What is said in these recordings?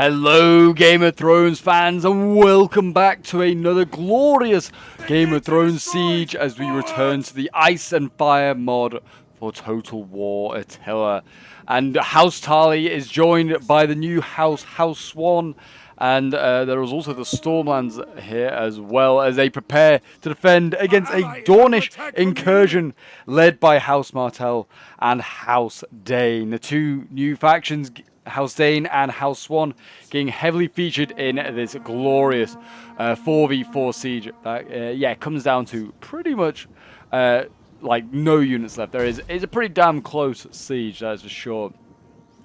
Hello Game of Thrones fans and welcome back to another glorious Game of Thrones siege as we return to the Ice and Fire mod for Total War Attila. And House Tarly is joined by the new House Swann, and there is also the Stormlands here as well as they prepare to defend against a Dornish incursion led by House Martell and House Dane. The two new factions, House Dane and House Swann, getting heavily featured in this glorious 4v4 siege that comes down to pretty much like no units left. It's a pretty damn close siege, that's for sure.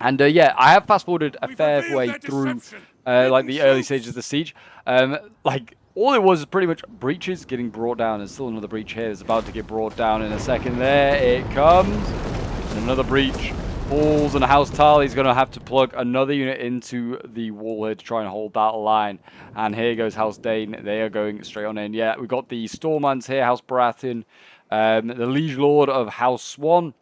And I have fast forwarded a fair way through like the early stages of the siege. Like all it was pretty much breaches getting brought down. There's still another breach here that's about to get brought down in a second. There it comes. And another breach falls, and House Tarly's going to have to plug another unit into the wall here to try and hold that line. And here goes House Dane. They are going straight on in. Yeah, we've got the Stormlands here, House Baratheon, the Liege Lord of House Swann.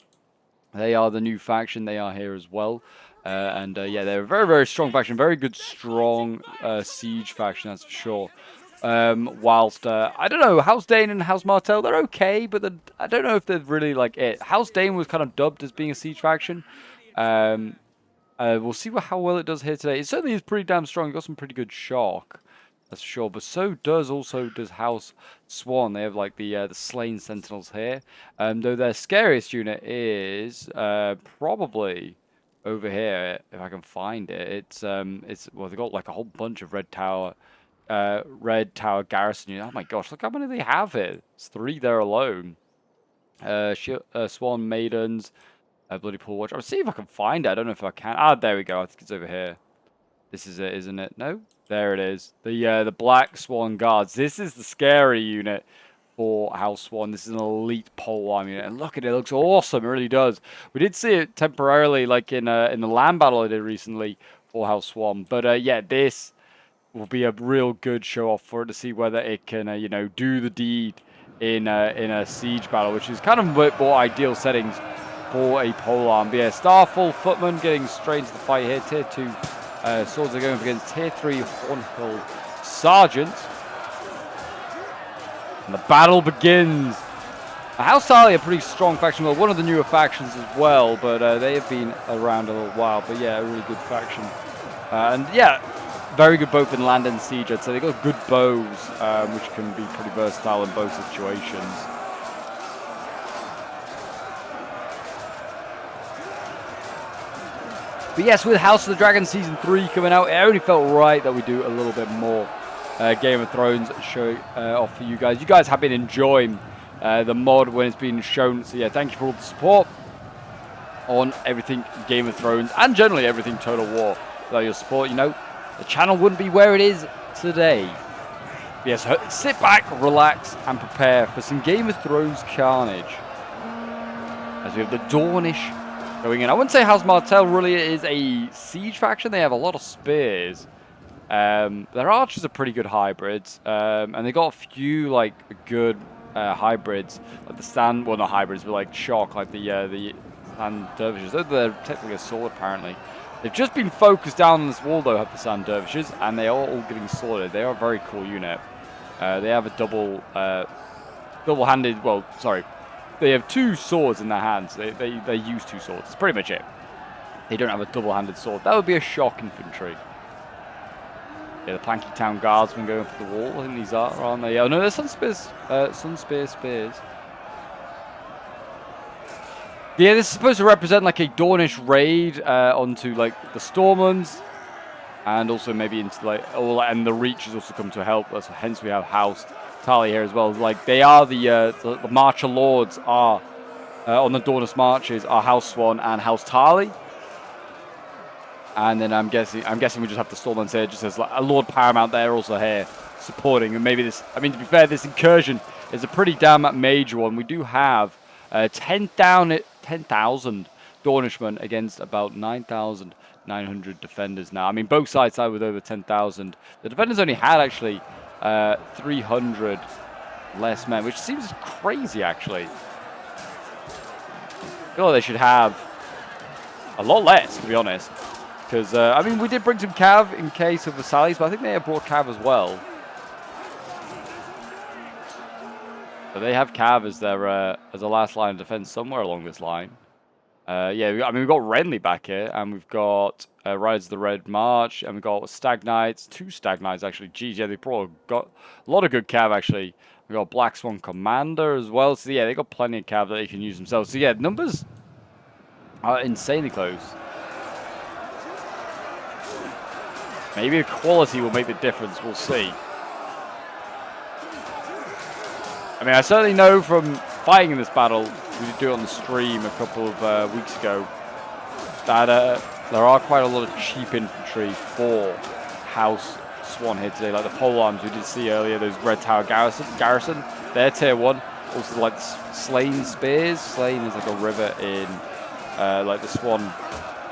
They are the new faction. They are here as well. They're a very, very strong faction. Very good, strong siege faction, that's for sure. Whilst, I don't know, House Dane and House Martell, they're okay, but I don't know if they're really like it. House Dane was kind of dubbed as being a siege faction. We'll see how well it does here today. It certainly is pretty damn strong. It got some pretty good shock, that's for sure. But so does House Swann. They have like the slain sentinels here. Though their scariest unit is probably over here, if I can find it. Well, they've got like a whole bunch of red tower garrison unit. Oh my gosh, look how many they have here. It's 3 there alone. Swan Maidens, Bloody Pool Watch. I'll see if I can find it. I don't know if I can. Ah, there we go. I think it's over here. This is it, isn't it? No? There it is. The Black Swan Guards. This is the scary unit for House Swann. This is an elite polearm unit. And look at it. It looks awesome. It really does. We did see it temporarily like in the land battle I did recently for House Swann. But this will be a real good show off for it to see whether it can, do the deed in a siege battle, which is kind of more ideal settings for a polearm. But yeah, Starfall Footman getting straight into the fight here. Tier 2 swords are going up against Tier 3 Hornhill Sergeants. And the battle begins. House Tarly, a pretty strong faction. Well, one of the newer factions as well, but they have been around a little while. But yeah, a really good faction. Very good both in land and siege. I'd say they've got good bows, which can be pretty versatile in both situations. But yes, with House of the Dragon Season 3 coming out, it only felt right that we do a little bit more Game of Thrones show off for you guys. You guys have been enjoying the mod when it's been shown. So yeah, thank you for all the support on everything Game of Thrones and generally everything Total War. Without your support, the channel wouldn't be where it is today. Yes, sit back, relax, and prepare for some Game of Thrones carnage. As we have the Dornish going in. I wouldn't say House Martell really is a siege faction. They have a lot of spears. Their archers are pretty good hybrids. And they got a few like good hybrids. Like the not hybrids, but like shock, like the sand dervishes. They're technically a sword apparently. They've just been focused down on this wall, though, have the Sand Dervishes, and they are all getting slaughtered. They are a very cool unit. They have a double-handed, they have 2 swords in their hands. They use 2 swords. That's pretty much it. They don't have a double-handed sword. That would be a shock infantry. Yeah, the Planky Town Guardsmen going for the wall. I think these aren't they? Oh, no, they're Sun Spears. Spears. Yeah, this is supposed to represent like a Dornish raid onto like the Stormlands, and also maybe into and the Reach has also come to help. Hence we have House Tarly here as well. Like they are the Marcher Lords are on the Dornish marches are House Swann and House Tarly, and then I'm guessing we just have the Stormlands here, just as like a Lord Paramount there also here supporting. And maybe this, to be fair, this incursion is a pretty damn major one. We do have 10,000 Dornishmen against about 9,900 defenders now. Both sides side with over 10,000. The defenders only had actually 300 less men, which seems crazy actually. I feel like they should have a lot less, to be honest. Because, I mean, we did bring some cav in case of the sallies, but I think they have brought cav as well. So they have cav as their as a last line of defense somewhere along this line. Yeah, I mean, we've got Renly back here, and we've got Riders of the Red March, and we've got Stag Knights, 2 Stag Knights, actually. Geez, yeah, they probably got a lot of good cav, actually. We've got Black Swann Commander as well. So, yeah, they got plenty of cav that they can use themselves. So, yeah, numbers are insanely close. Maybe the quality will make the difference. We'll see. I mean, I certainly know from fighting in this battle, we did do it on the stream a couple of weeks ago, that there are quite a lot of cheap infantry for House Swann here today, like the polearms we did see earlier, those Red Tower garrison, they're tier 1. Also, like Slain spears. Slain is like a river in like the Swann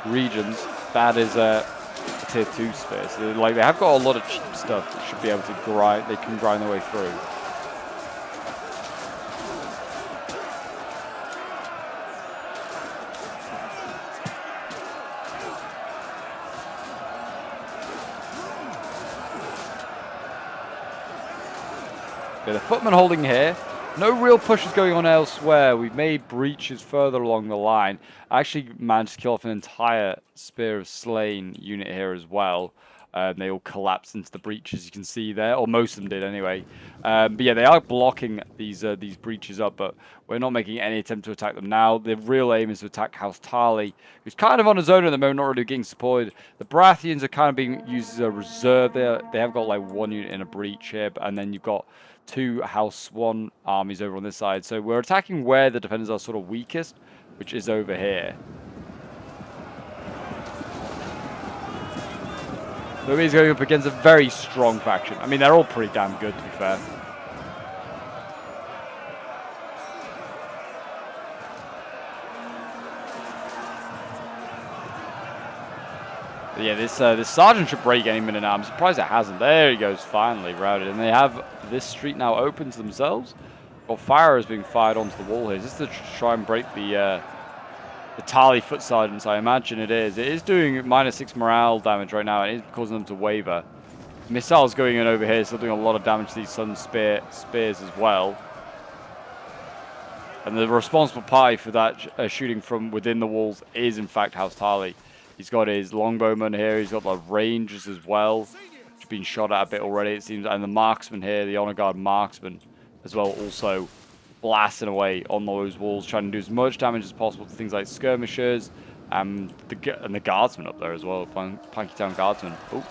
regions. That is a tier 2 spear. So like they have got a lot of cheap stuff that should be able to grind. They can grind their way through. Yeah, the footmen holding here. No real pushes going on elsewhere. We've made breaches further along the line. I actually managed to kill off an entire Spear of Slain unit here as well. They all collapsed into the breaches, you can see there, or most of them did anyway. But yeah, they are blocking these breaches up, but we're not making any attempt to attack them now. The real aim is to attack House Tarly, who's kind of on his own at the moment, not really getting supported. The Baratheons are kind of being used as a reserve there. They have got like 1 unit in a breach here, and then you've got 2 House Swann armies over on this side. So we're attacking where the defenders are sort of weakest, which is over here. So he's going up against a very strong faction. I mean, they're all pretty damn good, to be fair. But yeah, this sergeant should break any minute now. I'm surprised it hasn't. There he goes, finally routed. And they have this street now open to themselves. Well, fire is being fired onto the wall here. Is this to try and break the Tarly foot sergeants? I imagine it is. It is doing -6 morale damage right now. It is causing them to waver. Missiles going in over here, still doing a lot of damage to these Sun spears as well. And the responsible party for that shooting from within the walls is, in fact, House Tarly. He's got his longbowman here. He's got the rangers as well, which have been shot at a bit already, it seems. And the marksman here, the honor guard marksman as well, also blasting away on those walls, trying to do as much damage as possible to things like skirmishers and the guardsmen up there as well, Planky Town guardsmen. Oh.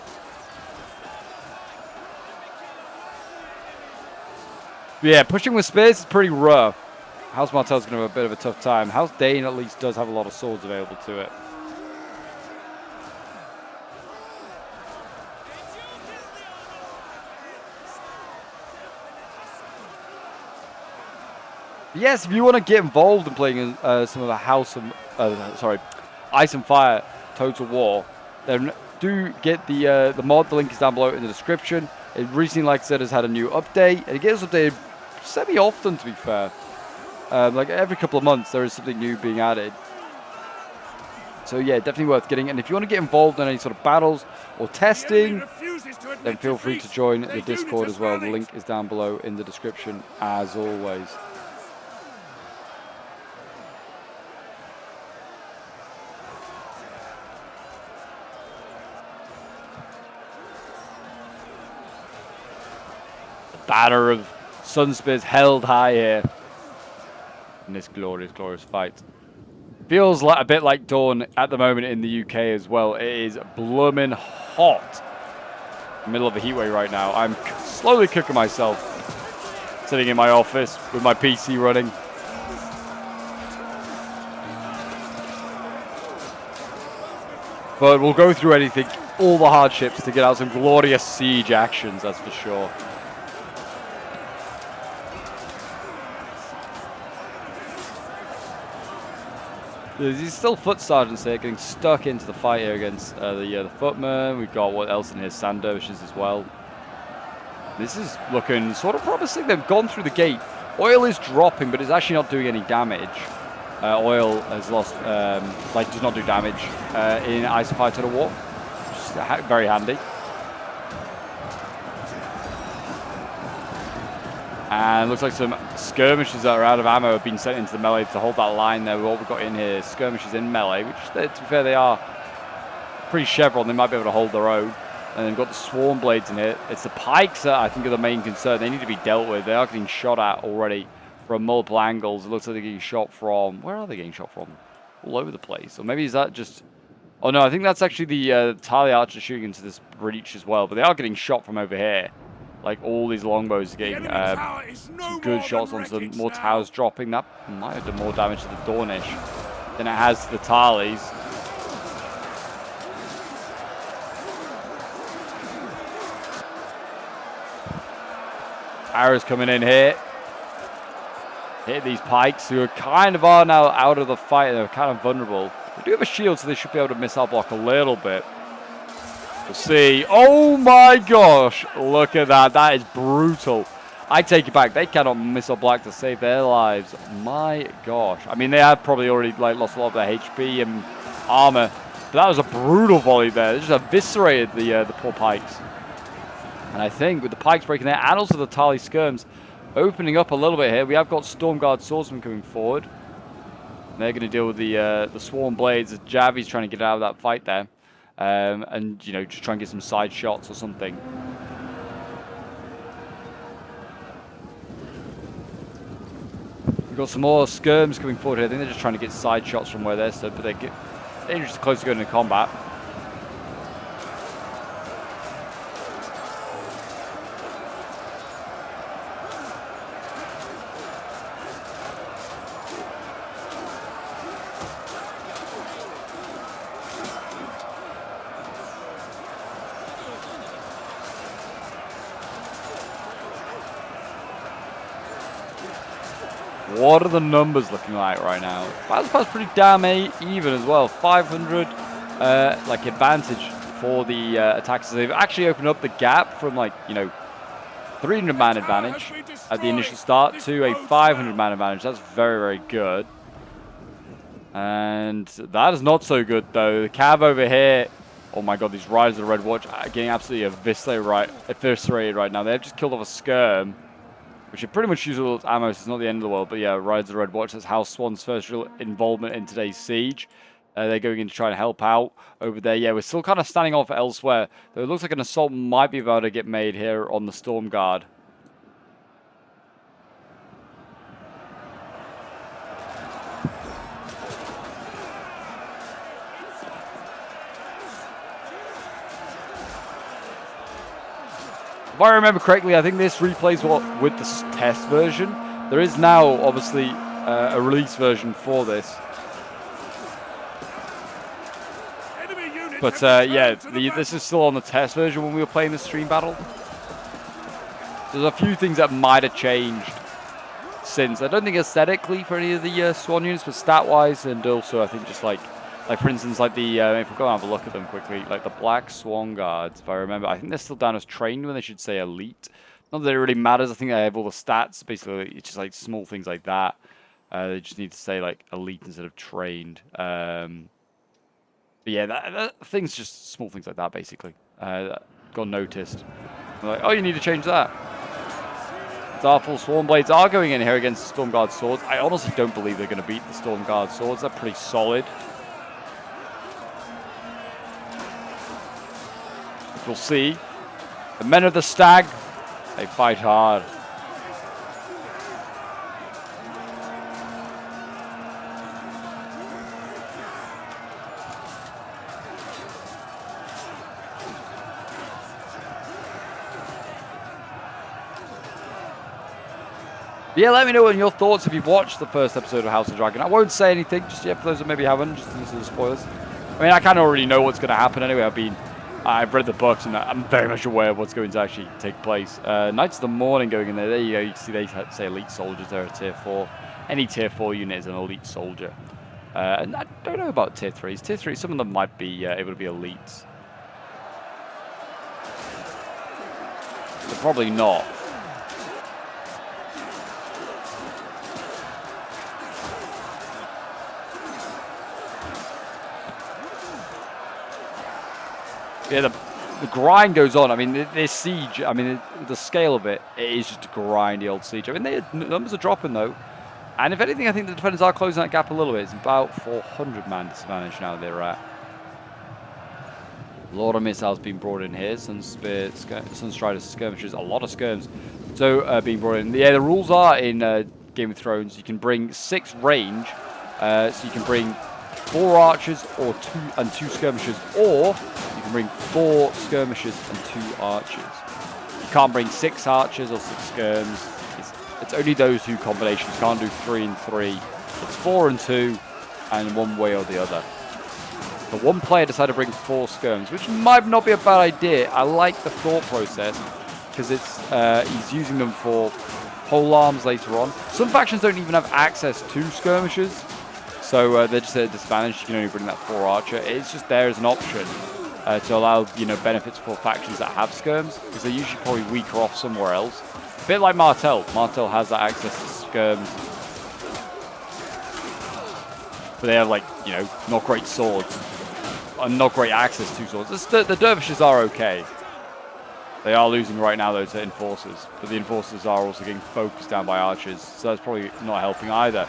Yeah, pushing with spears is pretty rough. House Martell's going to have a bit of a tough time. House Dane at least does have a lot of swords available to it. Yes, if you want to get involved in playing in some of the Ice and Fire Total War, then do get the mod. The link is down below in the description. It recently, like I said, has had a new update, and it gets updated semi-often, to be fair. Like every couple of months, there is something new being added. So yeah, definitely worth getting. And if you want to get involved in any sort of battles or testing, then feel free to join the Discord as well. The link is down below in the description, as always. Banner of Sun Spears held high here in this glorious, glorious fight. Feels like a bit like Dorne at the moment in the UK as well. It is blooming hot. Middle of a heatwave right now. I'm slowly cooking myself, sitting in my office with my PC running. But we'll go through anything, all the hardships to get out some glorious siege actions, that's for sure. There's still foot sergeants here getting stuck into the fight here against the footmen. We've got what else in here, sand dervishes as well. This is looking sort of promising. They've gone through the gate. Oil is dropping, but it's actually not doing any damage. oil has lost, like does not do damage in Ice and Fire Total War. Which is very handy. And it looks like some skirmishers that are out of ammo have been sent into the melee to hold that line there with what we've got in here. Skirmishers in melee, which, to be fair, they are pretty chevron. They might be able to hold their own. And they've got the Swarm Blades in here. It's the pikes that I think are the main concern. They need to be dealt with. They are getting shot at already from multiple angles. It looks like they're getting shot from... Where are they getting shot from? All over the place. Or maybe is that just... Oh, no, I think that's actually the Tarly archers shooting into this breach as well. But they are getting shot from over here. Like, all these longbows are getting some good shots onto them. More towers dropping. That might have done more damage to the Dornish than it has to the Tarlys. Arrows coming in here. Hit these pikes who are now out of the fight. They're kind of vulnerable. They do have a shield, so they should be able to missile block a little bit. We'll see. Oh my gosh. Look at that. That is brutal. I take it back. They cannot missile block to save their lives. My gosh. I mean, they have probably already lost a lot of their HP and armor. But that was a brutal volley there. They just eviscerated the poor pikes. And I think with the pikes breaking there, and also the Tarly skirms opening up a little bit here, we have got Stormguard swordsmen coming forward. And they're going to deal with the Swarm Blades as Javi's trying to get out of that fight there. And, you know, just try and get some side shots or something. We've got some more skirms coming forward here. I think they're just trying to get side shots from where they're stood, but they're dangerously close to going into combat. What are the numbers looking like right now? That's pretty damn even as well. 500 like advantage for the attackers. They've actually opened up the gap from 300 man advantage at the initial start to a 500 man advantage. That's very, very good. And that is not so good though. The Cav over here. Oh my god, these Riders of the Red Watch are getting absolutely eviscerated right now. They've just killed off a skirm, which should pretty much use all its ammo, so it's not the end of the world. But yeah, Riders of the Red Watch, that's House Swann's first real involvement in today's siege. They're going in to try and help out over there. Yeah, we're still kind of standing off elsewhere. Though it looks like an assault might be about to get made here on the Storm Guard. If I remember correctly, I think this replays what with the test version. There is now, obviously, a release version for this. But yeah, this is still on the test version when we were playing the stream battle. There's a few things that might have changed since. I don't think aesthetically for any of the Swann units, but stat-wise, and also I think just like for instance, like the, if we go and have a look at them quickly, like the Black Swan Guards, if I remember, I think they're still down as trained when they should say elite. Not that it really matters, I think they have all the stats, basically, it's just like small things like that. They just need to say like elite instead of trained. But yeah, things, just small things like that, basically. Got noticed. I'm like, oh, you need to change that. Darful Swarm Blades are going in here against the Storm Guard swords. I honestly don't believe they're going to beat the Storm Guard swords. They're pretty solid. We'll see. The men of the Stag, they fight hard. Yeah, let me know on your thoughts if you've watched the first episode of House of Dragon. I won't say anything just yet for those that maybe haven't, just into the spoilers. I mean, I kind of already know what's going to happen anyway. I've read the books and I'm very much aware of what's going to actually take place. Knights of the Morning going in there. There you go. You can see they say elite soldiers. They're a tier 4. Any tier 4 unit is an elite soldier. And I don't know about tier 3s. Tier 3, some of them might be able to be elites. But probably not. Yeah, the grind goes on. I mean, this siege, I mean, the scale of it, it is just a grindy old siege. I mean, the numbers are dropping, though. And if anything, I think the defenders are closing that gap a little bit. It's about 400 man disadvantage now they're at. A lot of missiles being brought in here. Sunstrider skirmishes, a lot of skirms. So, being brought in. Yeah, the rules are in Game of Thrones, you can bring 6 range. So you can bring 4 archers or 2 skirmishers, or you can bring 4 skirmishers and 2 archers. You can't bring 6 archers or 6 skirms. It's only those 2 combinations. You can't do 3 and 3. It's 4 and 2, and one way or the other. But one player decided to bring 4 skirms, which might not be a bad idea. I like the thought process because it's he's using them for pole arms later on. Some factions don't even have access to skirmishers. So they're just at a disadvantage. You can only bring that 4 archer. It's just there as an option to allow, you know, benefits for factions that have skirms, because they're usually probably weaker off somewhere else. A bit like Martell. Martell has that access to skirms, but they have, like, you know, not great swords and not great access to swords. The dervishes are okay. They are losing right now though to enforcers, but the enforcers are also getting focused down by archers, so that's probably not helping either.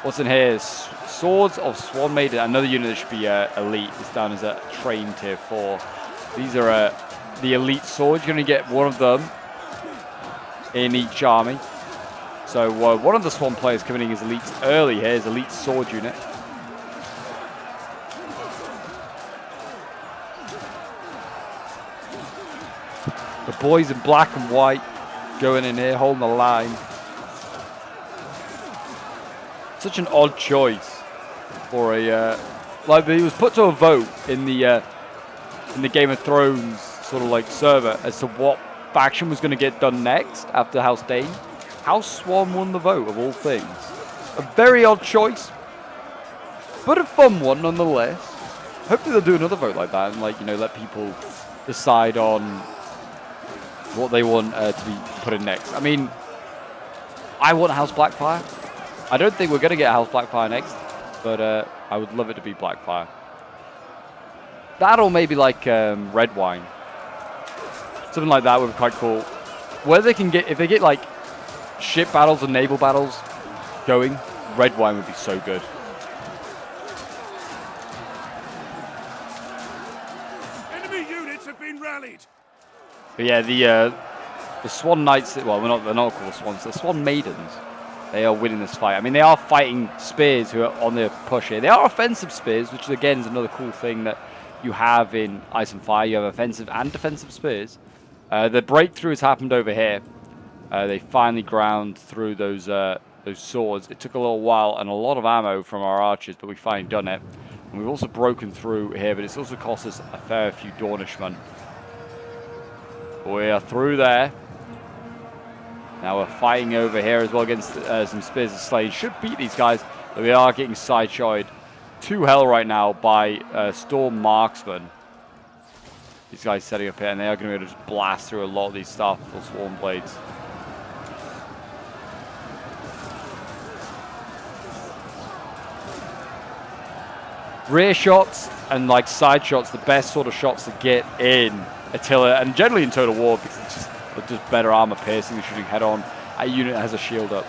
What's in here is Swords of Swann Maiden, another unit that should be elite. It's down as a train tier 4. These are the elite swords. You're going to get one of them in each army. So one of the Swann players coming in as elites early here is elite sword unit. The boys in black and white going in here, holding the line. Such an odd choice for a like, it was put to a vote in the Game of Thrones sort of like server as to what faction was going to get done next after House Dane. House Swann won the vote of all things. A very odd choice, but a fun one nonetheless. Hopefully they'll do another vote like that and, like, you know, let people decide on what they want to be put in next. I mean, I want House Blackfire. I don't think we're going to get House Blackfire next, but I would love it to be Blackfire. That, or maybe like Red Wine. Something like that would be quite cool. Where they can get, if they get like ship battles and naval battles going, Red Wine would be so good. Enemy units have been rallied. But yeah, the Swann Knights, well, they're not called Swans, they're Swann Maidens. They are winning this fight. I mean, they are fighting spears who are on their push here. They are offensive spears, which again is another cool thing that you have in Ice and Fire. You have offensive and defensive spears. The breakthrough has happened over here. They finally ground through those swords. It took a little while and a lot of ammo from our archers, but we've finally done it. And we've also broken through here, but it's also cost us a fair few Dornishmen. We are through there. Now we're fighting over here as well against some Spears of Slain. Should beat these guys, but we are getting side-shotted to hell right now by Storm Marksmen. These guys setting up here, and they are going to be able to just blast through a lot of these Starful Swarm Blades. Rear shots and like side shots, the best sort of shots to get in Attila, and generally in Total War, because it's just better armor piercing and shooting head on. A unit has a shield up.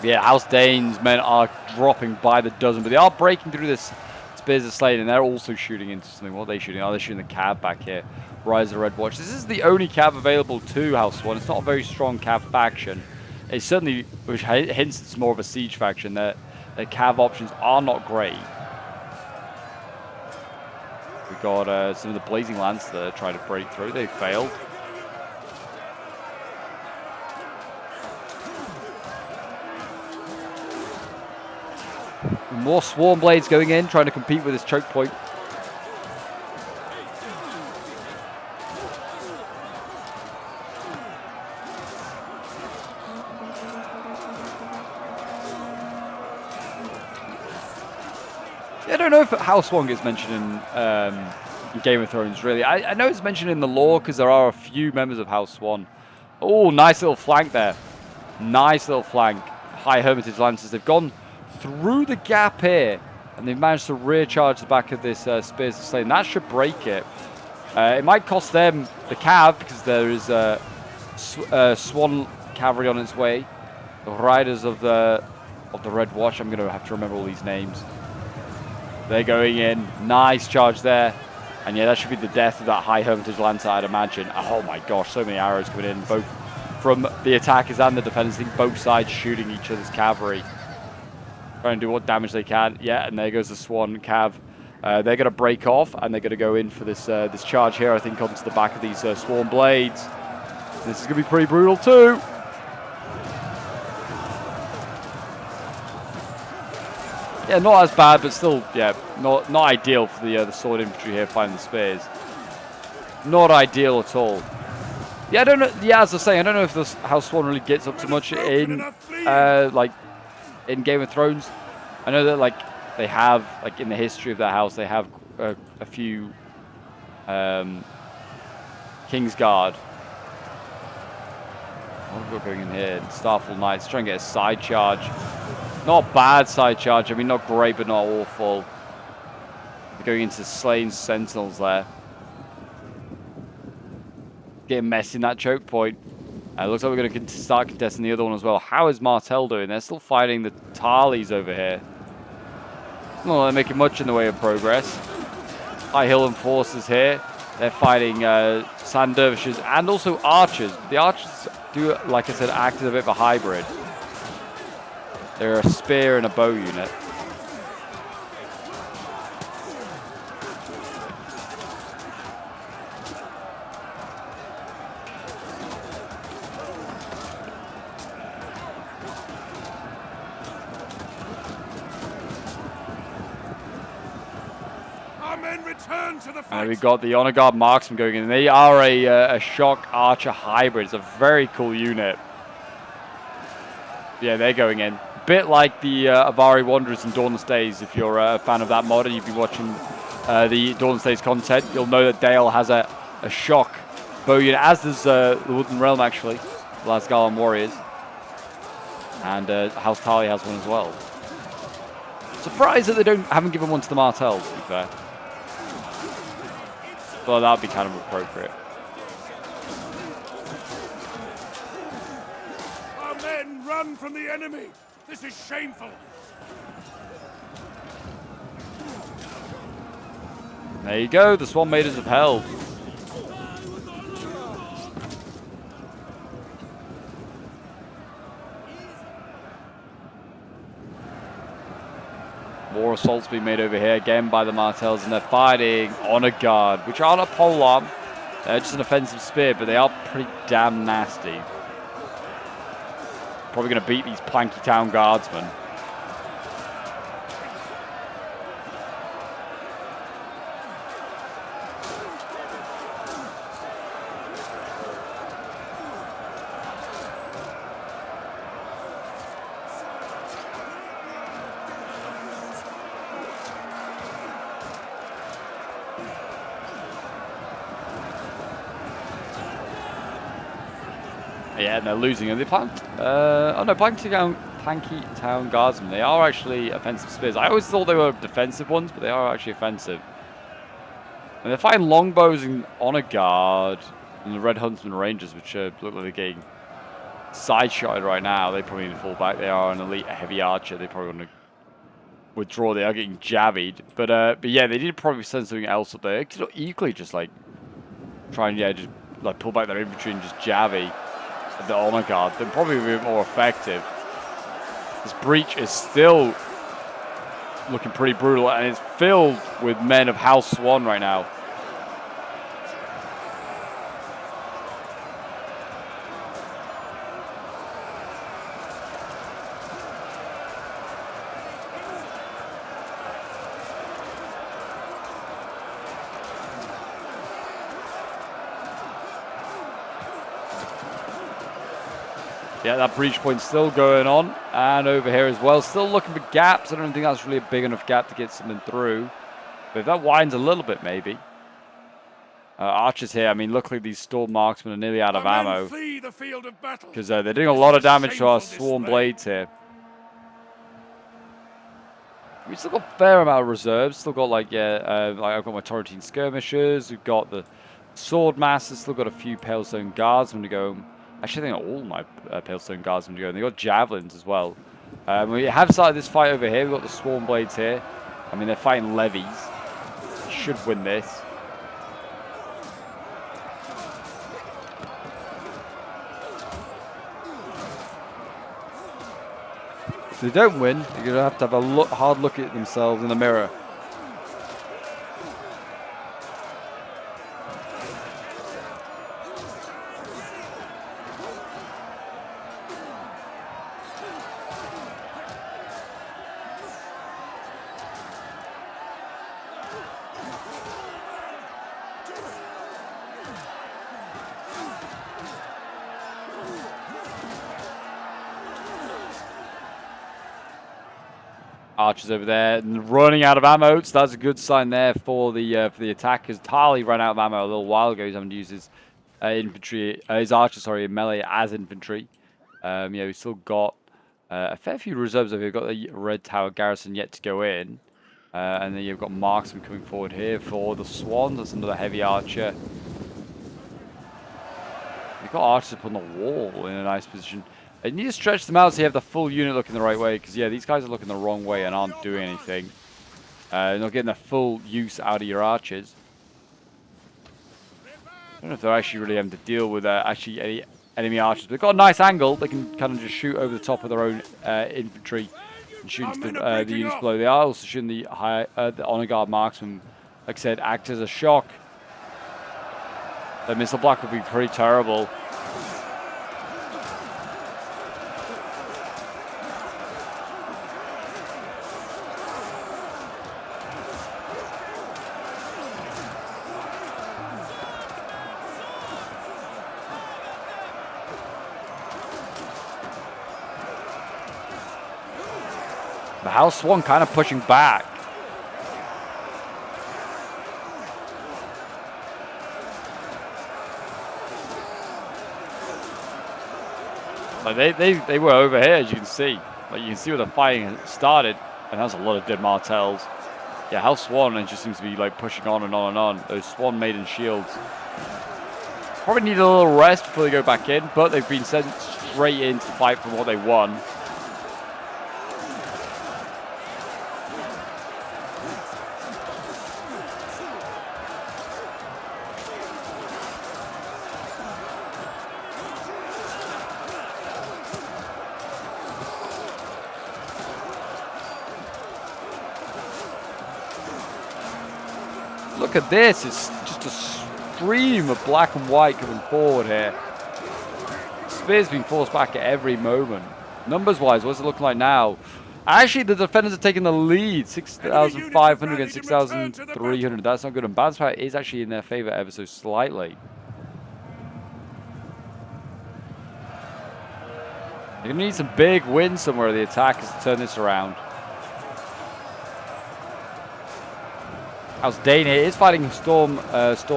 Yeah, House Dane's men are dropping by the dozen, but they are breaking through this Spears of Slain, and they're also shooting into something. What are they shooting? Oh, they're shooting the Cav back here. Rise of the Red Watch. This is the only Cav available to House Swann. It's not a very strong Cav faction. It's certainly, which hints it's more of a siege faction. Their Cav options are not great. We got some of the Blazing Lance that are trying to break through. They failed. More Swarm Blades going in, trying to compete with this choke point. I don't know if House Swann gets mentioned in Game of Thrones, really. I know it's mentioned in the lore because there are a few members of House Swann. Oh, nice little flank there. Nice little flank. High Hermitage Lancers. They've gone through the gap here, and they've managed to rear charge the back of this Spears of Slain. That should break it. It might cost them the cav, because there is Swann cavalry on its way. The riders of the Red Watch. I'm going to have to remember all these names. They're going in. Nice charge there. And yeah, that should be the death of that High Hermitage Lancer, I'd imagine. Oh my gosh, so many arrows coming in, both from the attackers and the defenders. I think both sides shooting each other's cavalry. Trying to do what damage they can. Yeah, and there goes the Swann cav. They're going to break off, and they're going to go in for this this charge here, I think, onto the back of these Swarm Blades. This is going to be pretty brutal too. Yeah, not as bad, but still, yeah, not ideal for the Sword Infantry here fighting the Spears. Not ideal at all. Yeah, I don't know. Yeah, as I was saying, I don't know if this House Swann really gets up to much in like in Game of Thrones. I know that like they have like in the history of their house they have a few Kingsguard. What are we going in here? Starfall Knights trying to get a side charge. Not bad side charge. I mean, not great, but not awful. They're going into Slain Sentinels there. Getting messy in that choke point. Looks like we're going to start contesting the other one as well. How is Martell doing? They're still fighting the Tarlys over here. Well, they're making much in the way of progress. High Hill forces here. They're fighting Sand Dervishes and also Archers. The Archers do, like I said, act as a bit of a hybrid. They're a spear and a bow unit. Our men return to the fight. And we've got the Honor Guard Marksman going in. They are a Shock Archer hybrid. It's a very cool unit. Yeah, they're going in. Bit like the Avari Wanderers in Dawn Stays. If you're a fan of that mod and you've been watching the Dawn Stays content, you'll know that Dale has a Shock bow unit, as does the Wooden Realm, actually. The Lasgalan Warriors. And House Tarly has one as well. Surprised that they haven't given one to the Martells, to be fair. But that would be kind of appropriate. Our men run from the enemy. This is shameful. There you go, the Swan Maidens of Hell. More assaults being made over here again by the Martells, and they're fighting Honor Guard, which aren't a polearm. They're just an offensive spear, but they are pretty damn nasty. Probably going to beat these Planky Town Guardsmen. Yeah, and they're losing. And they Planky Town Guardsmen. They are actually offensive spears. I always thought they were defensive ones, but they are actually offensive. And they're fighting longbows and Honor Guard and the Red Huntsman Rangers, which look like they're getting side-shotted right now. They probably need to fall back. They are an elite heavy archer. They probably want to withdraw. They are getting jabbied. But yeah, they need to probably send something else up there. They could equally just like try and just like pull back their infantry and just jabby the Honor Guard. They're probably a bit more effective. This breach is still looking pretty brutal, and it's filled with men of House Swann right now. Yeah, that breach point's still going on. And over here as well. Still looking for gaps. I don't think that's really a big enough gap to get something through. But if that widens a little bit, maybe. Archers here. I mean, luckily these Storm Marksmen are nearly out of ammo. Because they're doing a lot of damage to our Swarm Blades here. We've still got a fair amount of reserves. Still got like I've got my Torrentine Skirmishers. We've got the Sword Masters. Still got a few Palestone Guardsmen to go. Actually, I think all my Palestone Guardsmen to go. And they've got Javelins as well. We have started this fight over here. We've got the Swarm Blades here. I mean, they're fighting levies. Should win this. If they don't win, they're going to have a hard look at themselves in the mirror. Archers over there and running out of ammo, so that's a good sign there for the attackers. Tarly ran out of ammo a little while ago. He's having to use his his archers, in melee as infantry. Yeah, we've still got a fair few reserves over here. We've got the Red Tower Garrison yet to go in, and then you've got marksmen coming forward here for the Swans. That's another heavy archer. You've got archers up on the wall in a nice position. You need to stretch them out so you have the full unit looking the right way, because, yeah, these guys are looking the wrong way and aren't doing anything. They're not getting the full use out of your archers. I don't know if they're actually really having to deal with any enemy archers. But they've got a nice angle. They can kind of just shoot over the top of their own infantry and shoot into the units below. They are also shooting the Honor Guard marksmen, like I said, act as a shock. The missile block would be pretty terrible. The House Swann kind of pushing back. Like they were over here, as you can see. Like you can see where the fighting started, and that's a lot of dead Martells. Yeah, House Swann just seems to be like pushing on and on and on. Those Swan Maiden shields probably need a little rest before they go back in, but they've been sent straight in to fight for what they won. Look at this, it's just a stream of black and white coming forward here. Spear's being forced back at every moment. Numbers-wise, what's it looking like now? Actually, the defenders are taking the lead. 6,500 against 6,300. That's not good. And bounce power is actually in their favor ever so slightly. They're going to need some big wins somewhere of the attackers to turn this around. House Dane here is fighting Storm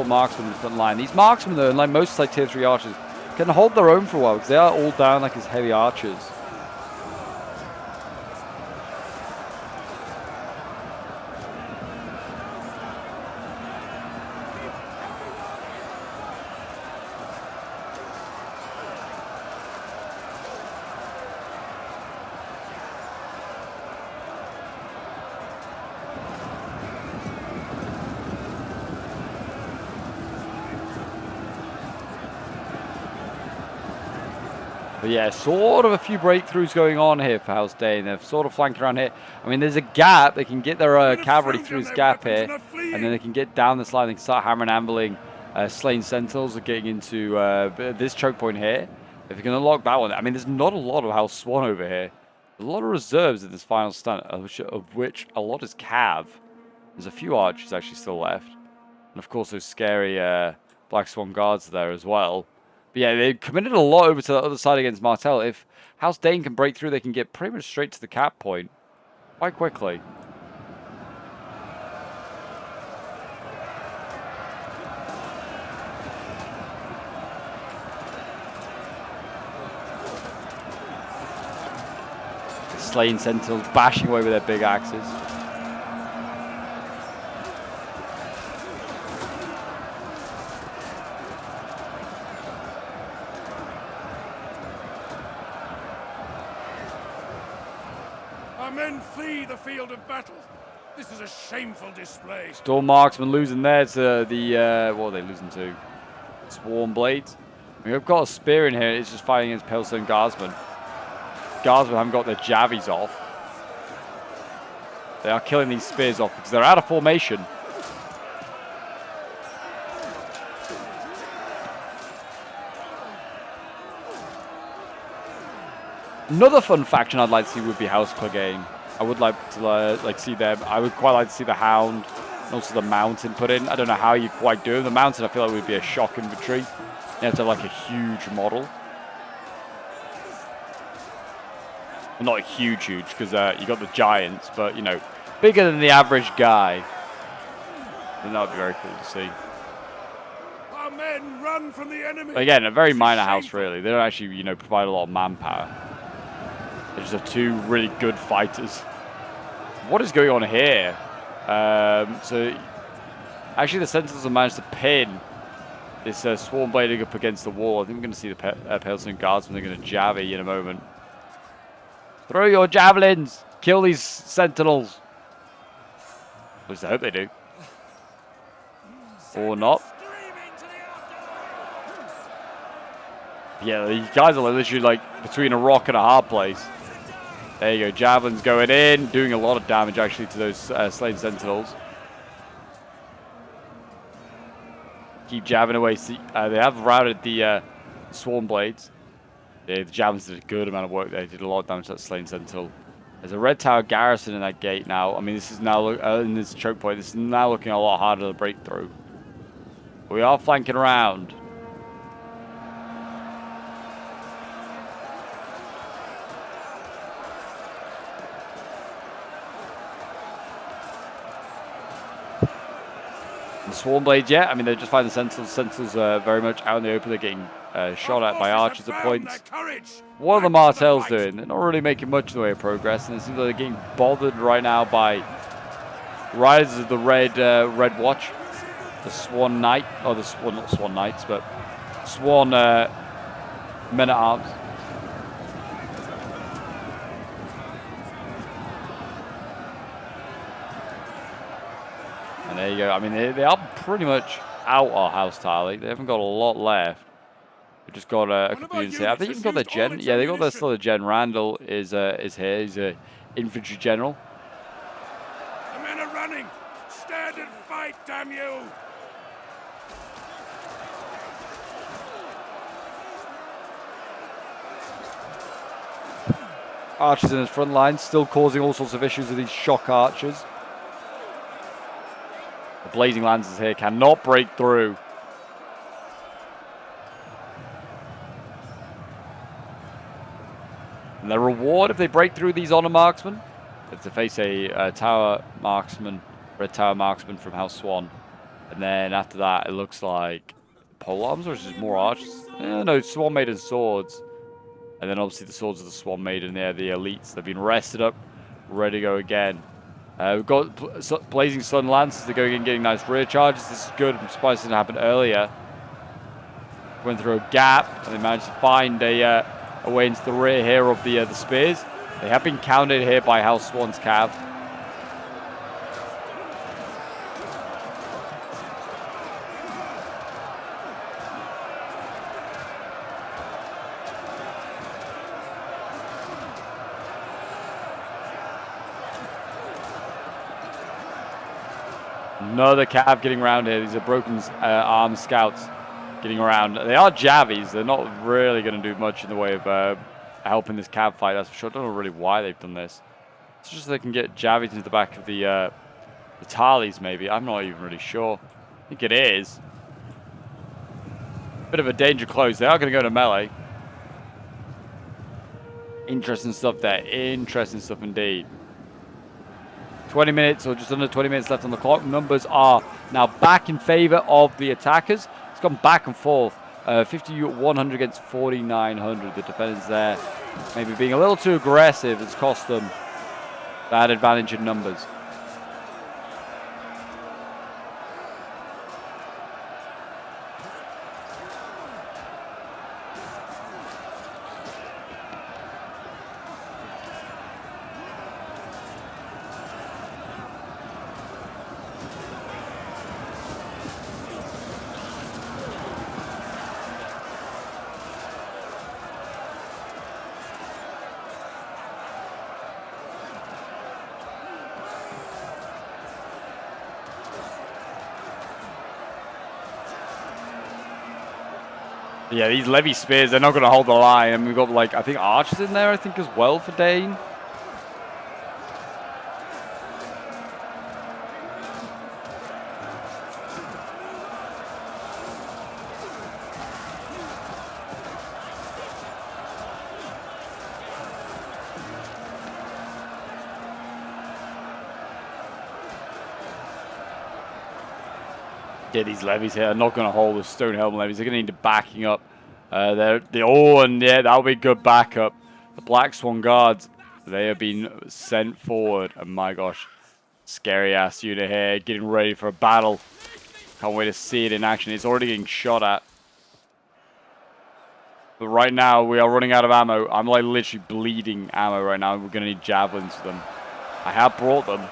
Marksmen in the front line. These Marksmen, though, like most like tier 3 archers, can hold their own for a while because they are all down like as heavy archers. But yeah, sort of a few breakthroughs going on here for House Dane. They're sort of flanking around here. I mean, there's a gap. They can get their cavalry through this gap here. And then they can get down this line. They can start hammering and ambling. Slain Sentinels are getting into this choke point here. If you can unlock that one. I mean, there's not a lot of House Swann over here. A lot of reserves in this final stand, of which a lot is Cav. There's a few archers actually still left. And of course, those scary Black Swan guards are there as well. But yeah, they committed a lot over to the other side against Martell. If House Dane can break through, they can get pretty much straight to the cap point quite quickly. The Slain Sentinels bashing away with their big axes. Our men flee the field of battle. This is a shameful display. Storm Marksman losing there to the, what are they losing to? Swarm Blades. I mean, we've got a spear in here, it's just fighting against Palestone Guardsmen. Guardsmen haven't got their javies off. They are killing these spears off because they're out of formation. Another fun faction I'd like to see would be House Clegane. I would like to see them. I would quite like to see the Hound and also the Mountain put in. I don't know how you quite do it. The Mountain I feel like would be a shock infantry. You have to have like a huge model. Well, not a huge, because you got the giants, but you know, bigger than the average guy. Then that would be very cool to see. Our men run from the enemy. But again, a very minor house, really. They don't actually, you know, provide a lot of manpower. They just have two really good fighters. What is going on here? So, actually, the Sentinels have managed to pin this Swarm Blading up against the wall. I think we're going to see the Palestone Guardsmen. They're going to javvy in a moment. Throw your javelins! Kill these Sentinels! At least I hope they do. Or not. Yeah, these guys are literally like between a rock and a hard place. There you go, javelins going in, doing a lot of damage actually to those slain sentinels. Keep jabbing away. See, they have routed the swarm blades. Yeah, the javelins did a good amount of work there. They did a lot of damage to that slain sentinel. There's a red tower garrison in that gate now. I mean, this is now in this choke point. This is now looking a lot harder to break through. We are flanking around. The Swarm Blades, yeah, I mean, they're just fighting the Sentinels. Sentinels are very much out in the open. They're getting shot at by archers at points. What are the Martells doing? They're not really making much in the way of progress, and it seems like they're getting bothered right now by riders of the Red Watch, the Swann Knight, or the well, not Swann Knights, but Swann Men-at-Arms. And there you go. I mean, they are pretty much out our House Tarly. They haven't got a lot left. We've just got a couple units here. I think even got their gen. Yeah, they got their still a gen. Randall is here. He's a infantry general. The men are running. Stand and fight, damn you! Archers in his front line, still causing all sorts of issues with these shock archers. The blazing lancers here cannot break through. And the reward if they break through these honor marksmen, is to face a tower marksman, red tower marksman from House Swann. And then after that, it looks like pole arms, or is it more archers? No, Swan Maiden swords. And then obviously the swords of the Swan Maiden there, the elites. They've been rested up, ready to go again. We've got Blazing Sun Lances. They're going and getting nice rear charges. This is good. I'm surprised it didn't happen earlier. Went through a gap, and they managed to find a way into the rear here of the spears. They have been countered here by House Swann's cav. Another cav getting around here. These are broken arm scouts getting around. They are javies. They're not really going to do much in the way of helping this cav fight, that's for sure. I don't know really why they've done this. It's just so they can get javies into the back of the Tarlies, maybe. I'm not even really sure. I think it is. Bit of a danger close. They are going to go to melee. Interesting stuff there. Interesting stuff indeed. 20 minutes or just under 20 minutes left on the clock. Numbers are now back in favor of the attackers. It's gone back and forth. 50-100 against 4,900. The defenders there maybe being a little too aggressive. It's cost them that advantage in numbers. Yeah, these levy spears, they're not going to hold the line. And we've got, like, I think archers in there, I think, as well for Dane. Yeah, these levies here are not going to hold the stone helm levies. They're going to need backing up. And yeah, that'll be good backup. The Black Swan guards, they have been sent forward. And my gosh, scary ass unit here, getting ready for a battle. Can't wait to see it in action. It's already getting shot at. But right now, we are running out of ammo. I'm like literally bleeding ammo right now. We're going to need javelins for them. I have brought them.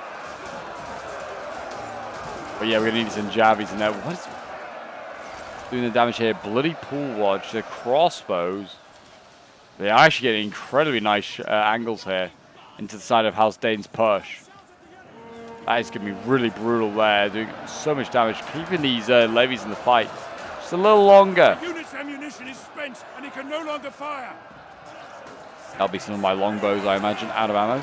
But yeah, we're going to need some javies in there. What is doing the damage here? Bloody pool watch. The crossbows. They are actually getting incredibly nice angles here into the side of House Dane's push. That is going to be really brutal there. Doing so much damage. Keeping these levies in the fight just a little longer. The unit's ammunition is spent and it can no longer fire. That'll be some of my longbows, I imagine, out of ammo.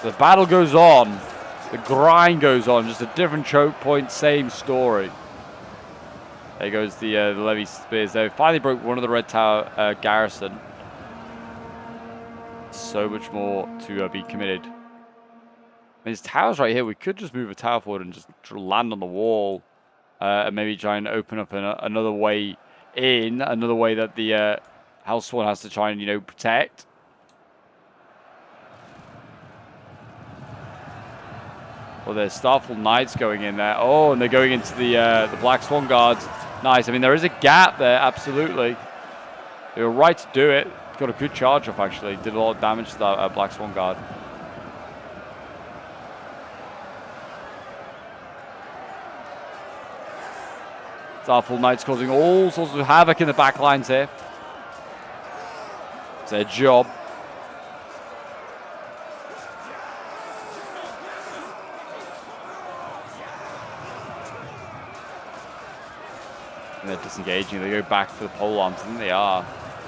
The battle goes on. The grind goes on. Just a different choke point, same story. There goes the levy spears. They finally broke one of the Red Tower garrison. So much more to be committed. There's towers right here. We could just move a tower forward and just land on the wall. And maybe try and open up another way in. Another way that the House Swann has to try and, you know, protect. Well, there's Swann Knights going in there. Oh, and they're going into the Black Swan guards. Nice. I mean, there is a gap there, absolutely. They were right to do it. Got a good charge off, actually. Did a lot of damage to that Black Swan guard. Swann Knights causing all sorts of havoc in the back lines here. It's their job. And they're disengaging. They go back for the pole arms. I think they are.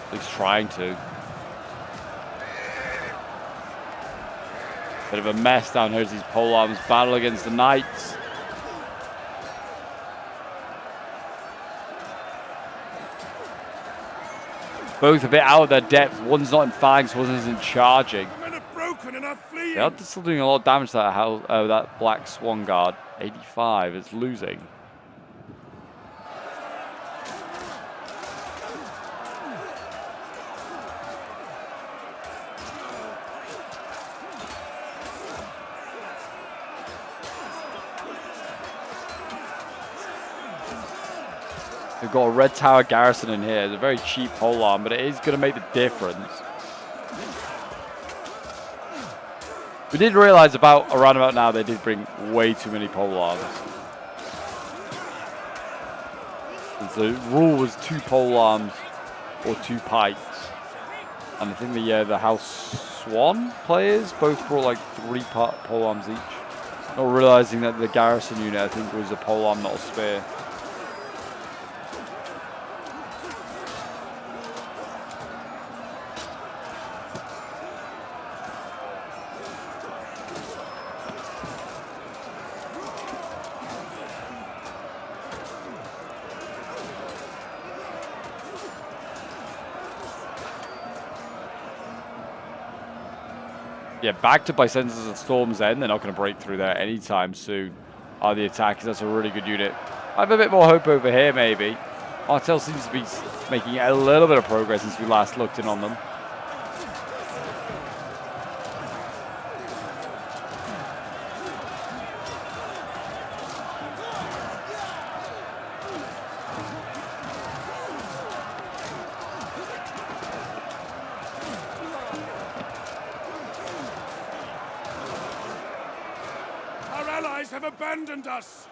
At least trying to. Bit of a mess down here as these pole arms battle against the knights. Both a bit out of their depth. One's not in fangs, one isn't charging. Men are broken and are fleeing. They are still doing a lot of damage to that Black Swan guard. 85 is losing. We've got a Red Tower garrison in here. It's a very cheap pole arm, but it is going to make the difference. We did realize around about now they did bring way too many pole arms. The rule was 2 pole arms or 2 pikes. And I think the House Swann players both brought like 3 polearms each. Not realizing that the garrison unit, I think, was a polearm, not a spear. Yeah, backed up by Sentinels at Storm's End. They're not going to break through there anytime soon. Are the attackers? That's a really good unit. I have a bit more hope over here, maybe. Martel seems to be making a little bit of progress since we last looked in on them. Have abandoned us.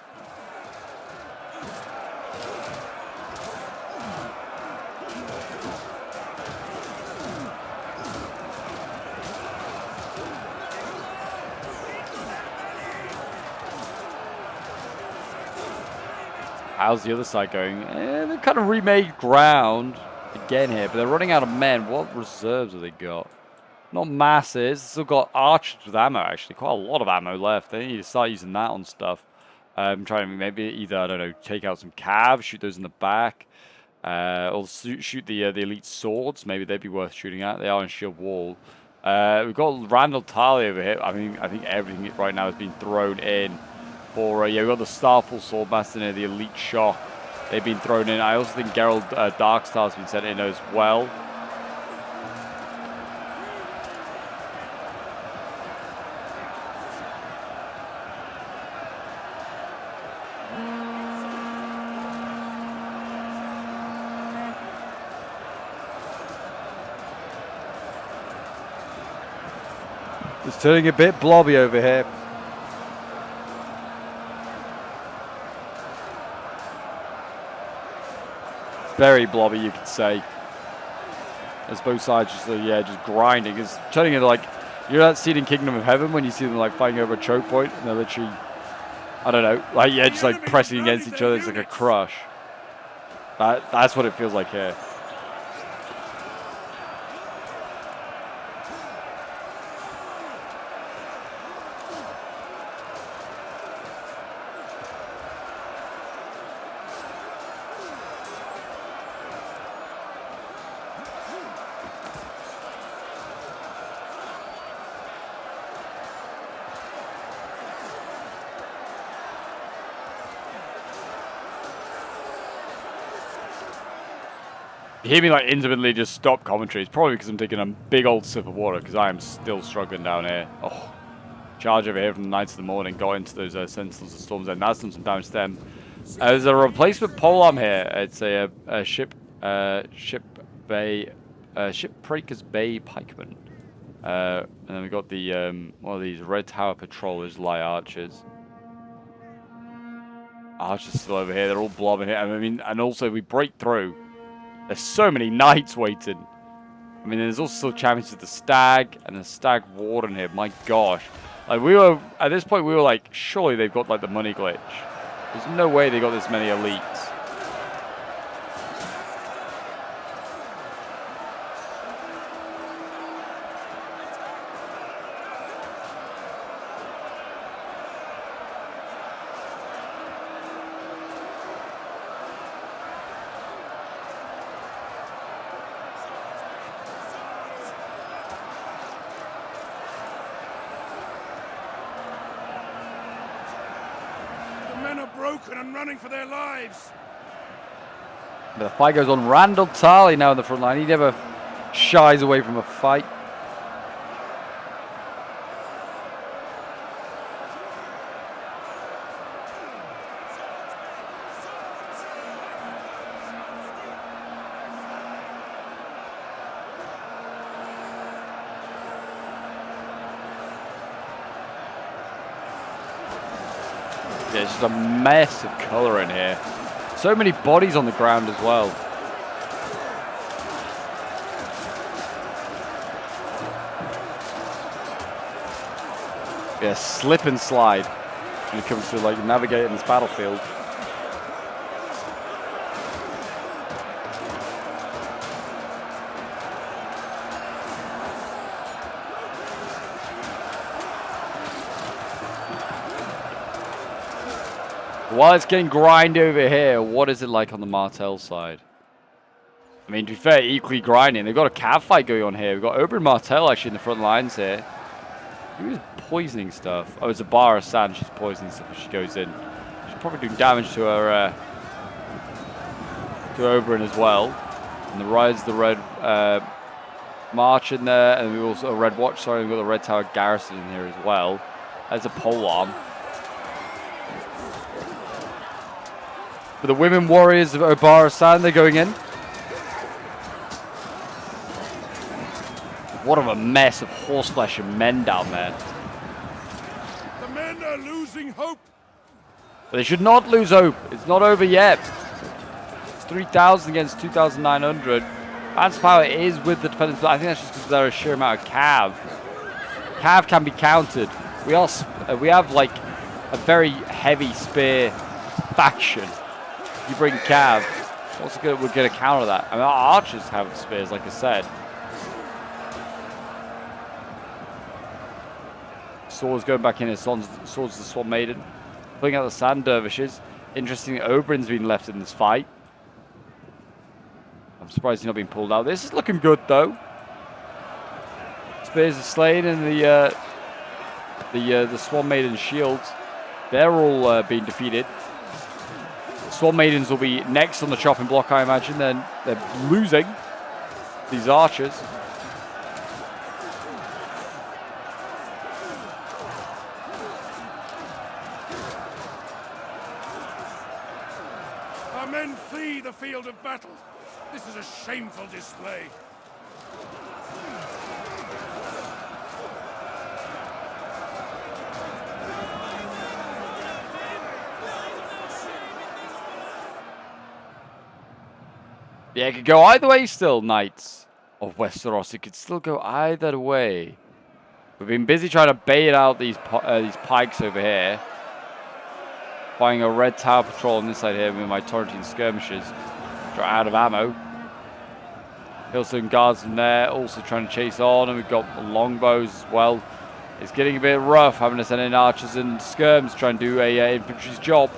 How's the other side going? They've kind of remade ground again here, but they're running out of men. What reserves have they got? Not masses. Still got archers with ammo, actually. Quite a lot of ammo left. They need to start using that on stuff. Trying to maybe either, I don't know, take out some calves, shoot those in the back, or shoot the elite swords. Maybe they'd be worth shooting at. They are on shield wall. We've got Randall Tarly over here. I mean, I think everything right now is being thrown in. For yeah, we've got the Starfall Swordmaster here, the elite shock. They've been thrown in. I also think Gerald Darkstar has been sent in as well. It's turning a bit blobby over here. Very blobby, you could say. As both sides just, yeah, just grinding. It's turning into like, you know that scene in Kingdom of Heaven when you see them like fighting over a choke point and they're literally, I don't know, like, yeah, just like pressing against each other. It's like a crush. That's what it feels like here. You hear me like intermittently just stop commentary. It's probably because I'm taking a big old sip of water because I am still struggling down here. Oh, charge over here from the Knights of the Morning. Got into those Sentinels of Storm's End. That's done some damage to them. There's a replacement polearm here. It's a Shipbreakers Bay Pikeman. And then we got the one of these Red Tower Patrollers, Light Archers. Archers still over here. They're all blobbing here. I mean, and also we break through. There's so many knights waiting. I mean, there's also still champions of the Stag and the Stag Warden here. My gosh. Like, we were, at this point, we were like, surely they've got like the money glitch. There's no way they got this many elites. Broken and running for their lives. The fight goes on. Randall Tarly now in the front line. He never shies away from a fight. Yeah, it's just a mess of colour in here. So many bodies on the ground as well. Yeah, slip and slide when it comes to like navigating this battlefield. While it's getting grind over here, what is it like on the Martell side? I mean, to be fair, equally grinding. They've got a cav fight going on here. We've got Oberyn Martell actually in the front lines here. Who's poisoning stuff? Oh, it's a bar of sand. She's poisoning stuff as she goes in. She's probably doing damage to her, to Oberyn as well. And the ride's the red march in there, and we also a red watch. Sorry, we've got the red tower garrison in here as well. There's a pole arm. But the women warriors of Obara Sand, they're going in. What of a mess of horseflesh and men down there. The men are losing hope. But they should not lose hope. It's not over yet. It's 3,000 against 2,900. Adds power is with the defenders, but I think that's just because they're a sheer amount of cav. Cav can be countered. We have like a very heavy spear faction. You bring cav, we're going to counter that. I mean, our archers have spears, like I said. Swords going back in his swords the Swan Maiden. Pulling out the Sand Dervishes. Interesting that Oberyn's been left in this fight. I'm surprised he's not being pulled out. This is looking good though. Spears are slain and the Swan Maiden shields. They're all being defeated. Swan Maidens will be next on the chopping block, I imagine. Then they're losing these archers. Our men flee the field of battle. This is a shameful display. Yeah, it could go either way still, Knights of Westeros. It could still go either way. We've been busy trying to bait out these pikes over here. Firing a red tower patrol on this side here with my Torrentine skirmishers. Which are out of ammo. Hillstone guards from there, also trying to chase on. And we've got longbows as well. It's getting a bit rough having to send in archers and skirms trying to do a infantry's job.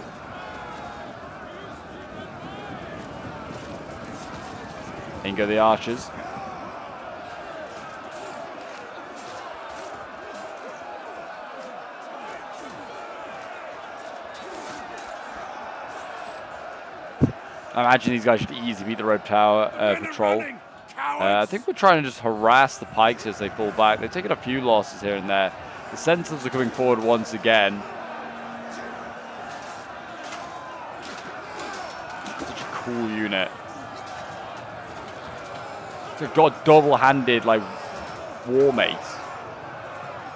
In go the archers. I imagine these guys should easily beat the red tower patrol. I think we're trying to just harass the pikes as they fall back. They're taking a few losses here and there. The sentinels are coming forward once again. Such a cool unit. It's got double-handed, like, war mace.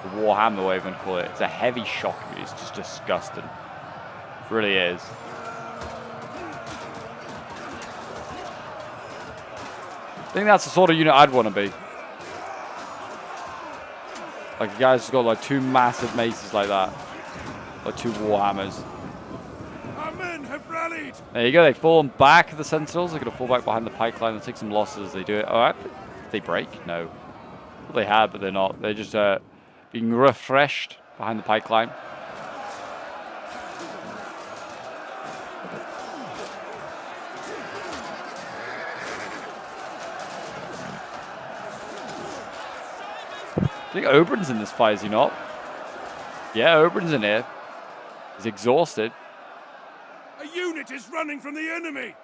The warhammer, whatever you want to call it. It's a heavy shock. It's just disgusting. It really is. I think that's the sort of unit I'd want to be. Like, a guy's just got, like, two massive maces like that. Like, two warhammers. Our men have rallied. There you go. They've fallen back, the sentinels. They're going to fall back behind the pike line. They'll take some losses as they do it. All right. Did they break? No. Well, they had, but they're not. They're just being refreshed behind the pike line. I think Oberyn's in this fight, is he not? Yeah, Oberyn's in here. He's exhausted. A unit is running from the enemy.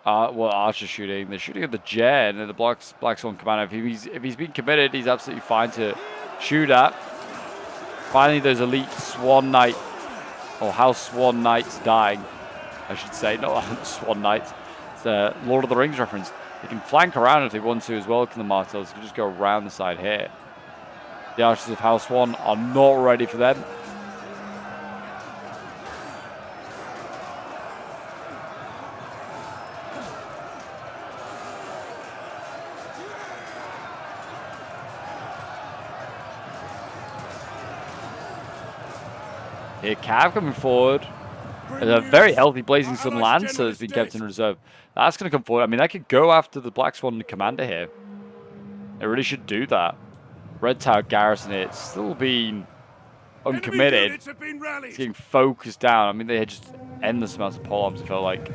Well, archers shooting. They're shooting at the Jen and the Black Swan commander. If he's been committed, he's absolutely fine to shoot at. Finally, those elite Swann Knight or House Swann Knights dying, I should say, not Swann Knights. It's a Lord of the Rings reference. They can flank around if they want to as well. Can the Martells? They can just go around the side here. The archers of House Swann are not ready for them. Here, Cav coming forward. A very healthy Blazing Sun Lancer has been kept in reserve. That's going to come forward. I mean, that could go after the Black Swann commander here. It really should do that. Red Tower Garrison here. It's still been uncommitted. It's getting focused down. I mean, they had just endless amounts of polearms, it felt like.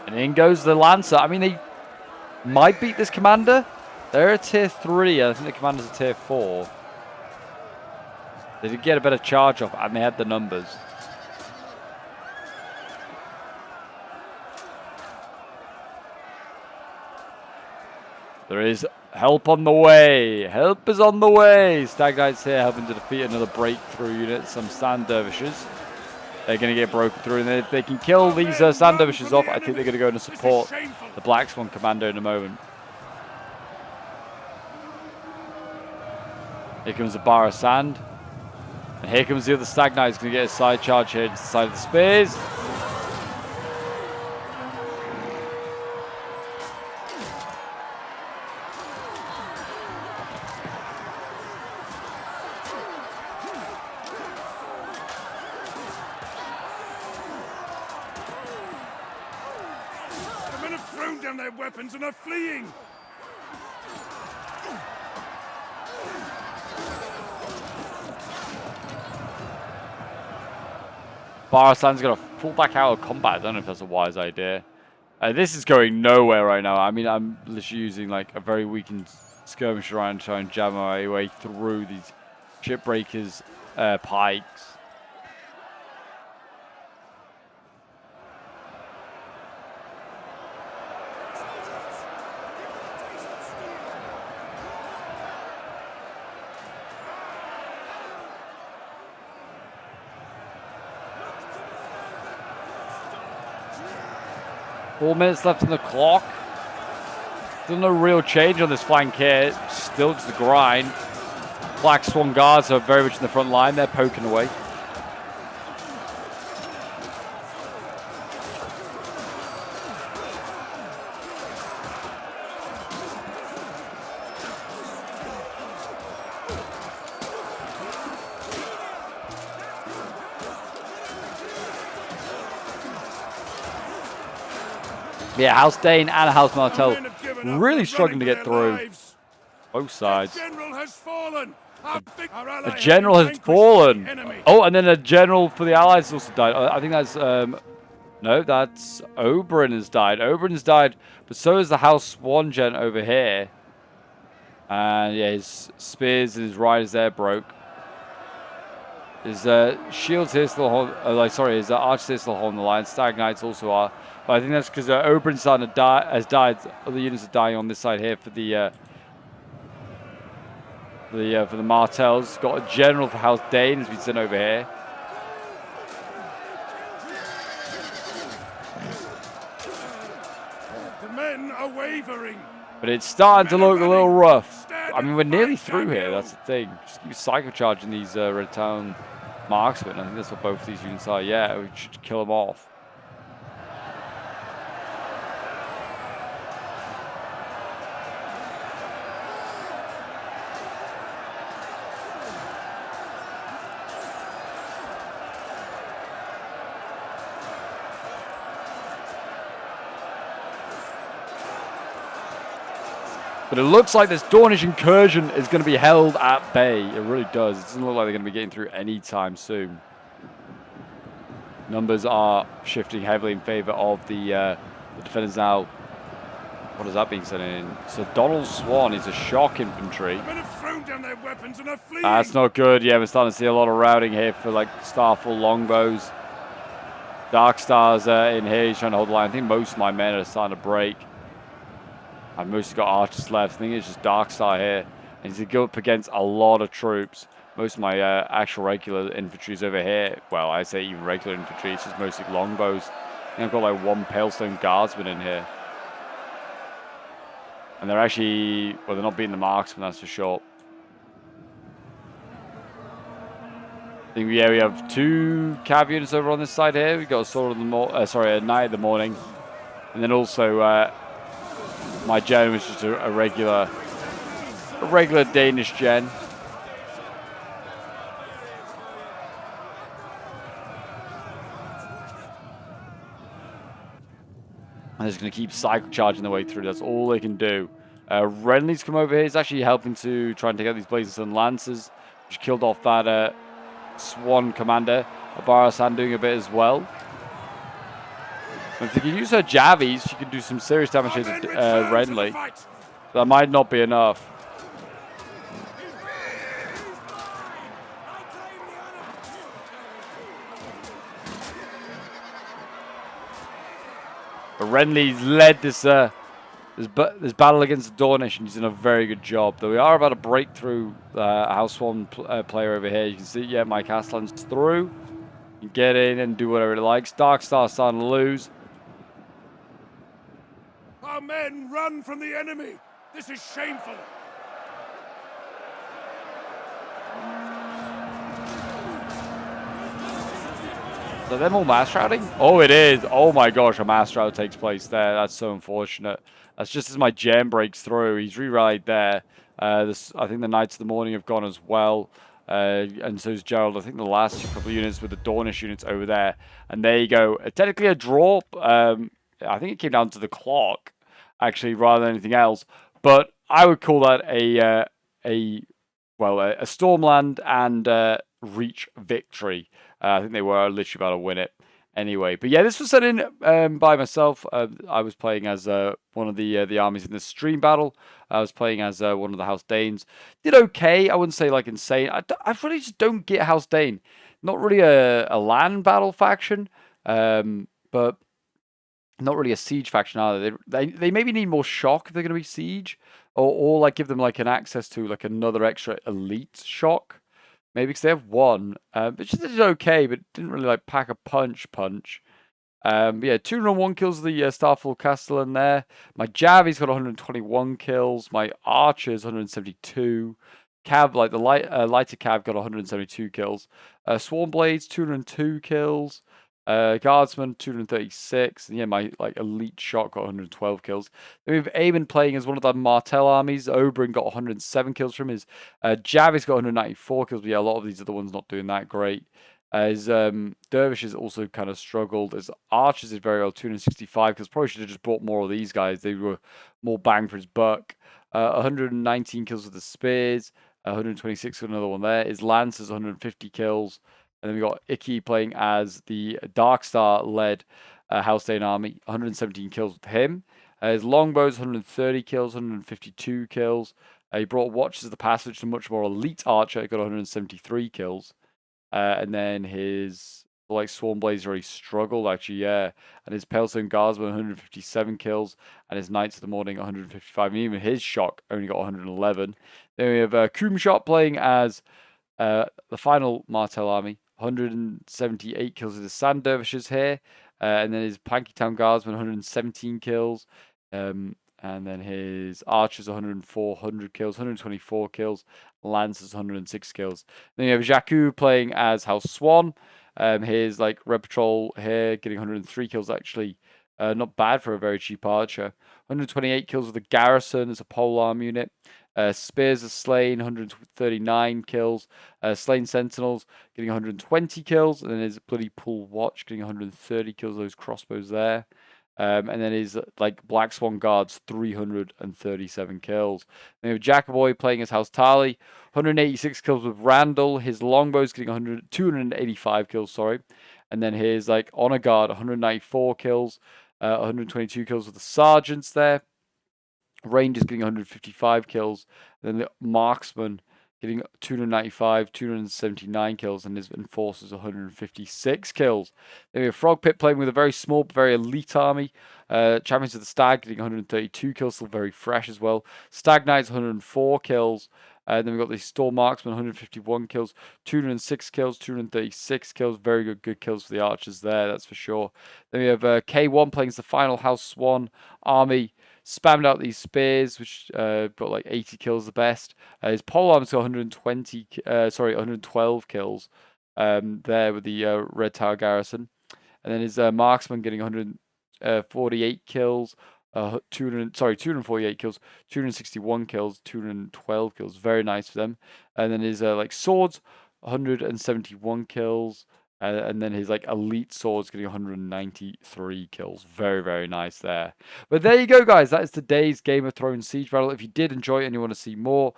And in goes the Lancer. I mean, they might beat this commander. They're a tier 3. I think the commander's a tier 4. They did get a better charge off, and they had the numbers. There is help on the way. Help is on the way. Stag Knights here helping to defeat another breakthrough unit. Some Sand Dervishes. They're going to get broken through, and if they can kill these Sand Dervishes off, I think they're going to go and support the Black Swann commander in a moment. Here comes the bar of sand. And here comes the other Stag Knight. He's going to get a side charge here to the side of the spears. The men have thrown down their weapons and are fleeing. Baratheon's going to pull back out of combat. I don't know if that's a wise idea. This is going nowhere right now. I mean, I'm literally using like a very weakened skirmisher around to try and jam my way through these shipbreakers' pikes. Four minutes left on the clock. Still no real change on this flank here. Still just the grind. Black Swann guards are very much in the front line. They're poking away. Yeah, House Dane and House Martell really struggling to get through. Both sides. A general has fallen. Oh, and then a general for the Allies also died. I think that's... no, that's... Oberyn has died. Oberyn has died, but so is the House Swann gen over here. And yeah, his spears and his riders there broke. His shields here still hold... his archers here still holding the line. Stag Knights also are. But I think that's because Oberyn's starting to die, has died. Other units are dying on this side here for the Martells. Got a general for House Dane has been sent over here. The men are wavering. But it's starting to look a little rough. I mean, we're nearly through here. That's the thing. Just keep cycle charging these Red Town marksmen. I think that's what both of these units are. Yeah, we should kill them off. But it looks like this Dornish incursion is going to be held at bay. It really does. It doesn't look like they're going to be getting through anytime soon. Numbers are shifting heavily in favor of the defenders now. What is that being sent in? So Donald Swann is a shock infantry. The men have thrown down their weapons and are fleeing. That's not good. Yeah, we're starting to see a lot of routing here for like Starfall longbows. Dark Star's in here. He's trying to hold the line. I think most of my men are starting to break. I've mostly got archers left. I think it's just Darkstar here. And he's going to go up against a lot of troops. Most of my actual regular infantry is over here. Well, I say even regular infantry. It's just mostly longbows. I think I've got like one Palestone guardsman in here. And they're actually... Well, they're not beating the marksman, that's for sure. I think, yeah, we have two cav units over on this side here. We've got a sword of the a knight of the morning. And then also... my general is just a regular a regular Danish gen. And just going to keep cycle charging their way through. That's all they can do. Renly's come over here. He's actually helping to try and take out these Blazing Sun Lancers, which killed off that Swann commander. Baratheon doing a bit as well. And if you can use her Javies, she can do some serious damage to Renly. That might not be enough. But Renly's led this battle against the Dornish, and he's done a very good job. Though we are about to break through House Swann player over here. You can see, yeah, my Castellan's through. You can get in and do whatever it likes. Darkstar's starting to lose. Our men run from the enemy. This is shameful. So them all mass shrouding? Oh, it is. Oh my gosh, a mass shroud takes place there. That's so unfortunate. That's just as my gem breaks through. He's re-rallied there. I think the Knights of the Morning have gone as well. And so is Gerald. I think the last couple of units with the Dornish units over there. And there you go. Technically a draw. I think it came down to the clock, actually, rather than anything else. But I would call that a Stormland and Reach victory. I think they were literally about to win it anyway. But yeah, this was set in by myself. I was playing as one of the armies in this stream battle. I was playing as one of the House Danes. Did okay. I wouldn't say like insane. I really just don't get House Dane. Not really a land battle faction, but not really a siege faction either. They maybe need more shock if they're going to be siege, or like give them like an access to like another extra elite shock. Maybe because they have one, but just did okay, but didn't really like pack a punch. But yeah, 201 kills of the Starfall Castellan there. My Javi's got 121 kills. My Archers 172. Cav, like the lighter Cav, got 172 kills. Swarm Blades 202 kills. Guardsman 236, and yeah, my like elite shot got 112 kills. Then we have Aemon playing as one of the Martell armies. Oberyn got 107 kills from his. Javis got 194 kills, but yeah, a lot of these are the ones not doing that great. His Dervishes also kind of struggled. His Archers did very well, 265 kills. Probably should have just brought more of these guys. They were more bang for his buck. 119 kills with the Spears. 126 with another one there. His Lancers 150 kills. And then we got Icky playing as the Darkstar-led House Dane army, 117 kills with him. His Longbows, 130 kills, 152 kills. He brought Watchers of the Passage to much more elite archer, got 173 kills. And then his like Swarm Blaze already struggled, actually, yeah. And his Palestone Guardsman, 157 kills. And his Knights of the Morning, 155. And even his Shock only got 111. Then we have Coomshot playing as the final Martell army. 178 kills with the Sand Dervishes here. And then his Planky Town Guardsman, 117 kills. And then his Archers, 100 kills, 124 kills. Lancers, 106 kills. Then you have Jakku playing as House Swann. His like Red Patrol here, getting 103 kills, actually. Not bad for a very cheap archer. 128 kills with the Garrison as a polearm unit. Spears are slain, 139 kills. Slain Sentinels getting 120 kills. And then his bloody Pull Watch getting 130 kills, those crossbows there. And then his like Black Swan Guards, 337 kills. Then we have Jackaboy playing as House Tarly, 186 kills with Randall. His Longbows getting 285 kills, sorry. And then his like Honor Guard, 194 kills. 122 kills with the Sergeants there. Rangers getting 155 kills. And then the Marksman getting 295, 279 kills. And his Enforcers 156 kills. Then we have Frog Pit playing with a very small but very elite army. Champions of the Stag getting 132 kills, still very fresh as well. Stag Knights 104 kills. Then we've got the Storm Marksman, 151 kills, 206 kills, 236 kills. Very good kills for the Archers there, that's for sure. Then we have K1 playing as the final House Swann army. Spammed out these Spears, which got like 80 kills the best. His Polearm's got 112 kills there with the Red Tower Garrison. And then his Marksman getting 148 kills. 248 kills, 261 kills, 212 kills. Very nice for them. And then his like swords, 171 kills. And then his like elite swords getting 193 kills. Very, very nice there. But there you go, guys. That is today's Game of Thrones siege battle. If you did enjoy it and you want to see more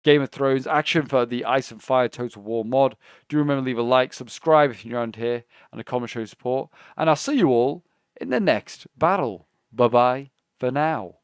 Game of Thrones action for the Ice and Fire Total War mod, do remember to leave a like, subscribe if you're around here, and a comment show support. And I'll see you all in the next battle. Bye bye for now.